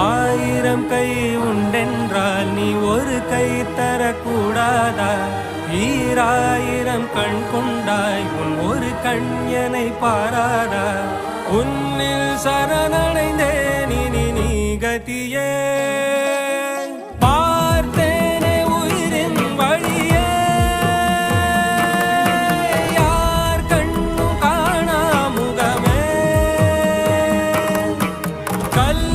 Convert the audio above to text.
ஆயிரம் கை உண்டென்றால் நீ ஒரு கை தரக்கூடாதா? ஈராயிரம் கண் கொண்டாய் உன் ஒரு கண்யனை பாராதா? உன்னில் சரணடைந்தேன் இனி நீ கதியே. பார்த்தேனே உயிரின் வழியே, யார் கண்ணும் காணா முகமே. கல்